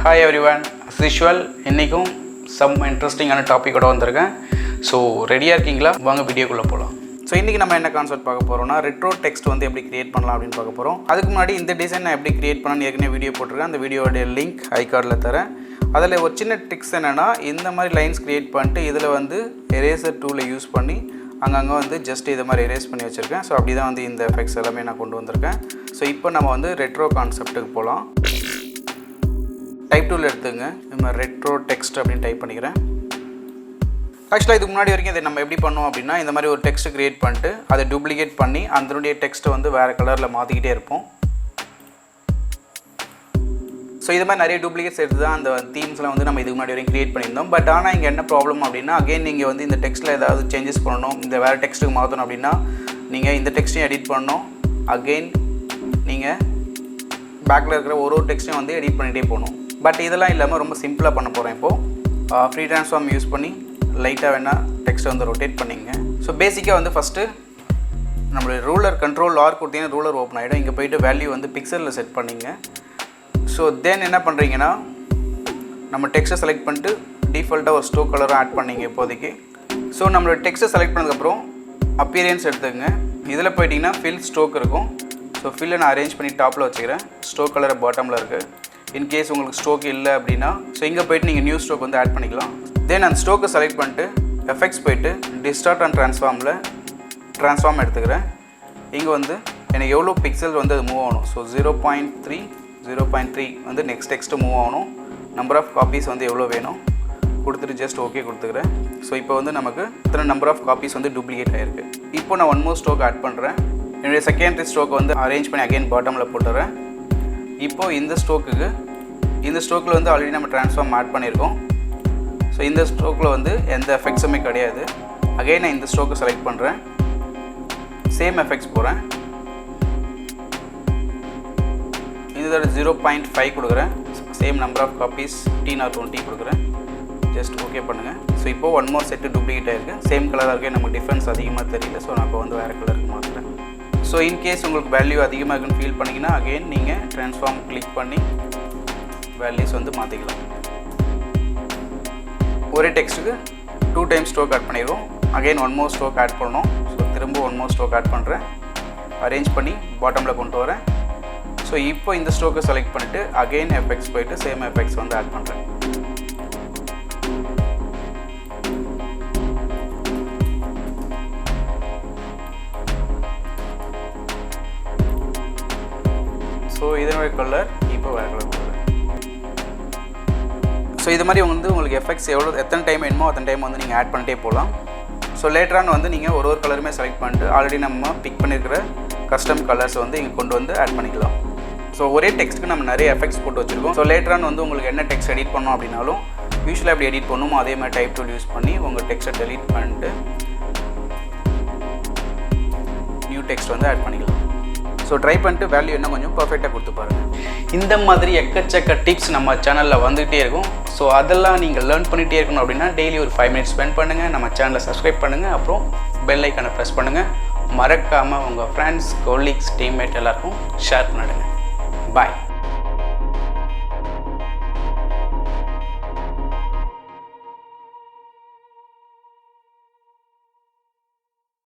Hi everyone, as usual இன்னைக்கும் some இன்ட்ரெஸ்டிங்கான டாபிக்கோட வந்திருக்கேன். ஸோ ரெடியாக இருக்கீங்களா? வாங்க வீடியோக்குள்ளே போகலாம். ஸோ இன்றைக்கி நம்ம என்ன கான்செப்ட் பார்க்க போகிறோம்னா ரெட்ரோ டெக்ஸ்ட் வந்து எப்படி கிரியேட் பண்ணலாம் அப்படின்னு பார்க்க போகிறோம். அதுக்கு முன்னாடி இந்த டிசைன் நான் எப்படி கிரியேட் பண்ணலான்னு ஏற்கனவே வீடியோ போட்டிருக்கேன். அந்த வீடியோடைய லிங்க் ஐகார்டில் தரேன். அதில் ஒரு சின்ன ட்ரிக்ஸ் என்னென்னா, இந்த மாதிரி லைன்ஸ் கிரியேட் பண்ணிட்டு இதில் வந்து எரேசர் டூலை யூஸ் பண்ணி அங்கங்கே வந்து ஜஸ்ட் இதை மாதிரி எரேஸ் பண்ணி வச்சுருக்கேன். ஸோ அப்படி தான் வந்து இந்த எஃபெக்ட்ஸ் எல்லாமே நான் கொண்டு வந்திருக்கேன். ஸோ இப்போ நம்ம வந்து ரெட்ரோ கான்செப்ட்டுக்கு போகலாம். டைப் டூல் எடுத்துங்க. நம்ம ரெட்ரோ டெக்ஸ்ட் அப்படின்னு டைப் பண்ணிக்கிறேன். ஆக்சுவலாக இதுக்கு முன்னாடி வரைக்கும் இதை நம்ம எப்படி பண்ணோம் அப்படின்னா, இந்த மாதிரி ஒரு டெக்ஸ்ட் கிரியேட் பண்ணிட்டு அதை டூப்ளிகேட் பண்ணி அதனுடைய டெக்ஸ்ட்டை வந்து வேறு கலரில் மாற்றிக்கிட்டே இருப்போம். ஸோ இது மாதிரி நிறைய டூப்ளிகேட்ஸ் எடுத்து தான் அந்த தீம்ஸ்லாம் வந்து நம்ம இதுக்கு முன்னாடி வரைக்கும் கிரியேட் பண்ணியிருந்தோம். பட் ஆனால் இங்கே என்ன ப்ராப்ளம் அப்படின்னா, அகைன் நீங்கள் வந்து இந்த டெக்ஸ்ட்டில் ஏதாவது சேஞ்சஸ் பண்ணணும், இந்த வேறு டெக்ஸ்ட்டுக்கு மாற்றணும் அப்படின்னா நீங்கள் இந்த டெக்ஸ்ட்டையும் எடிட் பண்ணணும். அகெயின் நீங்கள் பேக்கில் இருக்கிற ஒரு டெக்ஸ்ட்டையும் வந்து எடிட் பண்ணிகிட்டே போகணும். பட் இதெல்லாம் இல்லாமல் ரொம்ப சிம்பிளாக பண்ண போகிறேன். இப்போது ஃப்ரீ ட்ரான்ஸ்ஃபார்ம் யூஸ் பண்ணி லைட்டாக வேணால் டெக்ஸ்ட்டை வந்து ரொட்டேட் பண்ணிங்க. ஸோ பேசிக்காக வந்து ஃபஸ்ட்டு நம்மளுடைய ரூலர் கண்ட்ரோல் ஆர் கொடுத்தீங்கன்னா ரூலர் ஓப்பன் ஆகிடும். இங்கே போய்ட்டு வேல்யூ வந்து பிக்சலில் செட் பண்ணிங்க. ஸோ தென் என்ன பண்ணுறீங்கன்னா, நம்ம டெக்ஸ்ட்டை செலக்ட் பண்ணிட்டு டிஃபால்ட்டாக ஒரு ஸ்ட்ரோக் கலரும் ஆட் பண்ணிங்க இப்போதைக்கு. ஸோ நம்மளோட டெக்ஸ்ட்டை செலக்ட் பண்ணதுக்கப்புறம் அப்பியரன்ஸ் எடுத்துக்கங்க. இதில் போயிட்டிங்கன்னா ஃபில் ஸ்ட்ரோக் இருக்கும். ஸோ ஃபில்லை நான் அரேஞ்ச் பண்ணி டாப்பில் வச்சுக்கிறேன். ஸ்ட்ரோக் கலரை பாட்டமில் இருக்குது. இன்கேஸ் உங்களுக்கு ஸ்ட்ரோக் இல்லை அப்படின்னா ஸோ இங்கே போய்ட்டு நீங்கள் நியூ ஸ்ட்ரோக் வந்து ஆட் பண்ணிக்கலாம். தென் அந்த ஸ்ட்ரோக்கை செலக்ட் பண்ணிட்டு எஃபெக்ட்ஸ் போய்ட்டு டிஸ்டார்ட் அண்ட் ட்ரான்ஸ்ஃபார்மில் ட்ரான்ஸ்ஃபார்ம் எடுத்துக்கிறேன். இங்கே வந்து எனக்கு எவ்வளோ பிக்சல் வந்து அது மூவ் ஆகணும். ஸோ 0.3 வந்து நெக்ஸ்ட் டெக்ஸ்ட்டு மூவ் ஆகணும். நம்பர் ஆஃப் காப்பீஸ் வந்து எவ்வளோ வேணும் கொடுத்துட்டு ஜஸ்ட் ஓகே கொடுத்துக்கிறேன். ஸோ இப்போ வந்து நமக்கு இத்தனை நம்பர் ஆஃப் காப்பீஸ் வந்து டூப்ளிகேட் ஆகிருக்கு. இப்போ நான் ஒன் மோர் ஸ்ட்ரோக் ஆட் பண்ணுறேன். என்னுடைய செகண்டரி ஸ்ட்ரோக்கை வந்து அரேஞ்ச் பண்ணி அகைன் பாட்டமில் போட்டுறேன். இப்போது இந்த ஸ்ட்ரோக்கில் வந்து ஆல்ரெடி நம்ம ட்ரான்ஸ்ஃபார்ம் ஆட் பண்ணியிருக்கோம். ஸோ இந்த ஸ்ட்ரோக்கில் வந்து எந்த எஃபெக்ட்ஸுமே கிடையாது. அகைன் நான் இந்த ஸ்ட்ரோக்கை செலக்ட் பண்ணுறேன். சேம் எஃபெக்ட்ஸ் போகிறேன். இதோட 0.5 கொடுக்குறேன். Same number of copies 15 or 20 கொடுக்குறேன். ஜஸ்ட் ஓகே பண்ணுங்கள். ஸோ இப்போது ஒன் மோர் செட்டு டூப்ளிகேட் ஆகிருக்கு. சேம் கலராக இருக்குது. நமக்கு டிஃப்ரென்ஸ் அதிகமாக தெரியல. ஸோ நான் இப்போ வந்து வேறு கலருக்கு மாற்றுறேன். ஸோ இன்கேஸ் உங்களுக்கு வேல்யூ அதிகமாக இருக்குன்னு ஃபீல் பண்ணிங்கன்னா அகெயின் நீங்கள் ட்ரான்ஸ்ஃபார்ம் கிளிக் பண்ணி வேல்யூஸ் வந்து மாற்றிக்கலாம். ஒரே டெக்ஸ்ட்டுக்கு 2 times ஸ்ட்ரோக் ஆட் பண்ணிடுவோம். Again one more stroke add பண்ணணும். ஸோ திரும்ப ஒன் மோர் ஸ்ட்ரோக் ஆட் பண்ணுறேன். அரேஞ்ச் பண்ணி பாட்டமில் கொண்டு வரேன். ஸோ இப்போ இந்த ஸ்ட்ரோக்கை செலக்ட் பண்ணிவிட்டு அகெயின் எஃபெக்ட்ஸ் போய்ட்டு சேம் எஃபெக்ட்ஸ் வந்து ஆட் பண்ணுறேன். ஸோ இதனுடைய கலர் இப்போ வேறு கலர் கொடுக்குறேன். ஸோ இது மாதிரி வந்து உங்களுக்கு எஃபெக்ட்ஸ் எத்தனை டைம் வேணுமோ அத்தனை டைம் வந்து நீங்கள் ஆட் பண்ணிட்டே போகலாம். ஸோ லேட்டரான வந்து நீங்கள் ஒரு கலருமே செலக்ட் பண்ணிட்டு ஆல்ரெடி நம்ம பிக் பண்ணியிருக்கிற கஸ்டம் கலர்ஸ் வந்து இங்கே கொண்டு வந்து ஆட் பண்ணிக்கலாம். ஸோ ஒரே டெக்ஸ்ட்டுக்கு நம்ம நிறைய எஃபெக்ட்ஸ் போட்டு வச்சுருக்கோம். ஸோ லேட்டரான வந்து உங்களுக்கு என்ன டெக்ஸ்ட் எடிட் பண்ணோம் அப்படின்னாலும் யூஸ்வலாக எப்படி எடிட் பண்ணணுமோ அதே மாதிரி டைப் டூல் யூஸ் பண்ணி உங்கள் டெக்ஸ்ட்டை டெலீட் பண்ணிட்டு நியூ டெக்ஸ்ட் வந்து ஆட் பண்ணிக்கலாம். ஸோ ட்ரை பண்ணிட்டு வேல்யூ என்ன கொஞ்சம் பர்ஃபெக்டாக கொடுத்து பாருங்கள். இந்த மாதிரி எக்கச்சக்க டிப்ஸ் நம்ம சேனலில் வந்துகிட்டே இருக்கும். ஸோ அதெல்லாம் நீங்கள் லேர்ன் பண்ணிகிட்டே இருக்கணும் அப்படின்னா டெய்லி ஒரு 5 minutes ஸ்பெண்ட் பண்ணுங்கள். நம்ம சேனலை சப்ஸ்கிரைப் பண்ணுங்கள். அப்புறம் பெல் ஐக்கானை ப்ரெஸ் பண்ணுங்கள். மறக்காமல் உங்கள் ஃப்ரெண்ட்ஸ், கொலீக்ஸ், டீம்மேட் எல்லாருக்கும் ஷேர் பண்ணிடுங்க. பாய்.